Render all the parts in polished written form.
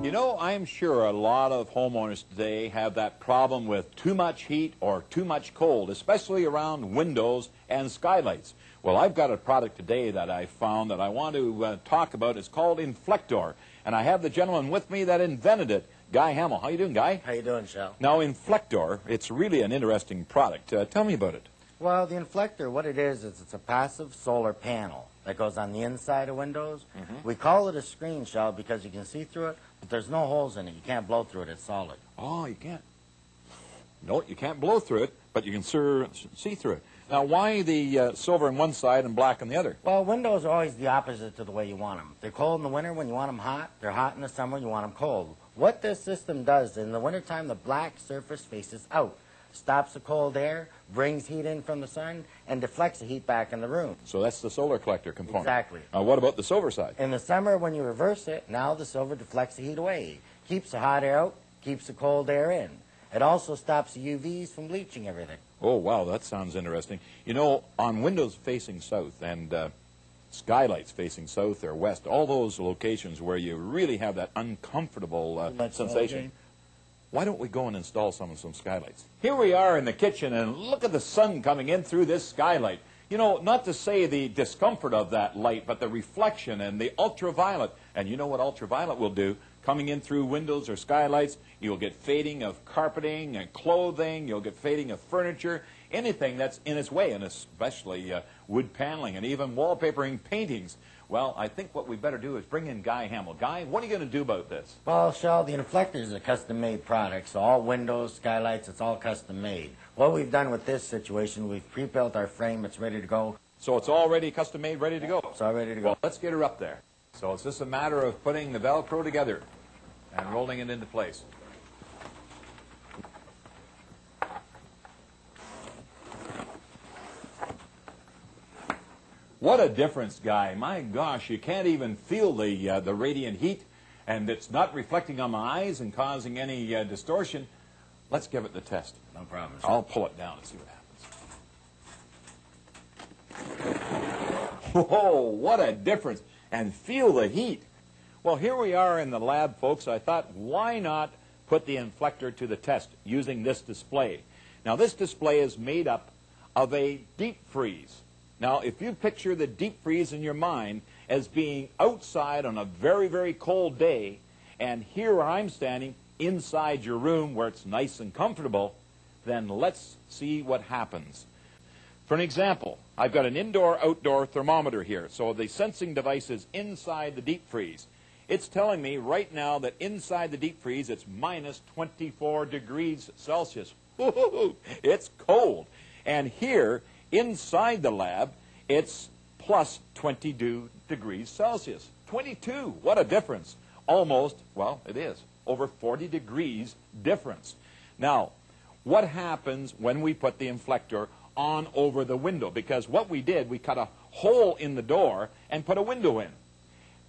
You know, I'm sure a lot of homeowners today have that problem with too much heat or too much cold, especially around windows and skylights. Well, I've got a product today that I found that I want to talk about. It's called IN'FLECTOR, and I have the gentleman with me that invented it, Guy Hamill. How you doing, Guy? How you doing, Shell? Now, IN'FLECTOR, it's really an interesting product. Tell me about it. Well, the IN'FLECTOR, what it is it's a passive solar panel that goes on the inside of windows. We call it a screen, Shell, because you can see through it, but there's no holes in it. You can't blow through it. It's solid. Oh, you can't. No, you can't blow through it, but you can see through it. Now, why the silver on one side and black on the other? Well, windows are always the opposite to the way you want them. They're cold in the winter when you want them hot. They're hot in the summer when you want them cold. What this system does, in the wintertime, the black surface faces out. Stops the cold air, brings heat in from the sun, and deflects the heat back in the room. So that's the solar collector component. Exactly. What about the silver side? In the summer, when you reverse it, now the silver deflects the heat away. Keeps the hot air out, keeps the cold air in. It also stops the UVs from bleaching everything. Oh, wow, that sounds interesting. You know, on windows facing south and skylights facing south or west, all those locations where you really have that uncomfortable sensation, why don't we go and install some skylights? Here we are in the kitchen, and look at the sun coming in through this skylight. You know, not to say the discomfort of that light, but the reflection and the ultraviolet. And you know what ultraviolet will do? Coming in through windows or skylights, you'll get fading of carpeting and clothing, you'll get fading of furniture, anything that's in its way, and especially wood paneling and even wallpapering paintings. Well, I think what we better do is bring in Guy Hamill. Guy, what are you going to do about this? Well, Shell, the IN'FLECTOR is a custom-made product, so all windows, skylights, it's all custom-made. What we've done with this situation, we've pre-built our frame, it's ready to go. So it's already custom-made, ready to go? It's all ready to go. Well, let's get her up there. So it's just a matter of putting the Velcro together and rolling it into place. What a difference, Guy. My gosh, you can't even feel the radiant heat, and it's not reflecting on my eyes and causing any distortion. Let's give it the test. No problem. I'll pull it down and see what happens. Whoa, what a difference. And feel the heat. Well, here we are in the lab, folks. I thought, why not put the IN'FLECTOR to the test using this display? Now, this display is made up of a deep freeze. Now, if you picture the deep freeze in your mind as being outside on a very, very cold day, and here where I'm standing, inside your room where it's nice and comfortable, then let's see what happens. For an example, I've got an indoor-outdoor thermometer here, so the sensing device is inside the deep freeze. It's telling me right now that inside the deep freeze it's minus 24 degrees Celsius. Woo-hoo-hoo. It's cold. And here, inside the lab, it's plus 22 degrees Celsius. 22, what a difference. Almost, well, it is, over 40 degrees difference. Now, what happens when we put the IN'FLECTOR on over the window? Because what we did, we cut a hole in the door and put a window in.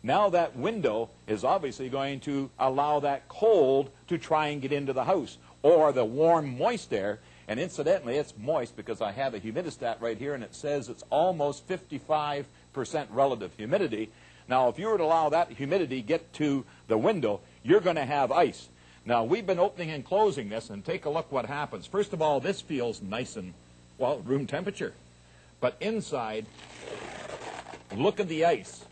Now that window is obviously going to allow that cold to try and get into the house, or the warm, moist air. And incidentally, it's moist because I have a humidistat right here, and it says it's almost 55% relative humidity. Now, if you were to allow that humidity get to the window, you're going to have ice. Now, we've been opening and closing this, and take a look what happens. First of all, this feels nice and, well, room temperature. But inside, look at the ice.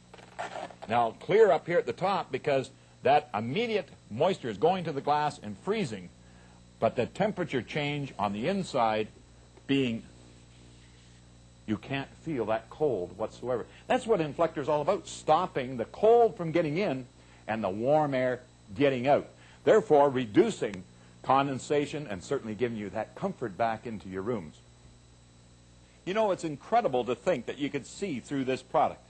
Now, clear up here at the top because that immediate moisture is going to the glass and freezing. But the temperature change on the inside being, you can't feel that cold whatsoever. That's what IN'FLECTOR is all about, stopping the cold from getting in and the warm air getting out. Therefore, reducing condensation and certainly giving you that comfort back into your rooms. You know, it's incredible to think that you could see through this product.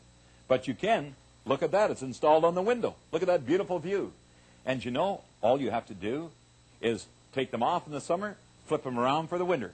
But you can. Look at that. It's installed on the window. Look at that beautiful view. And you know, all you have to do is take them off in the summer, flip them around for the winter.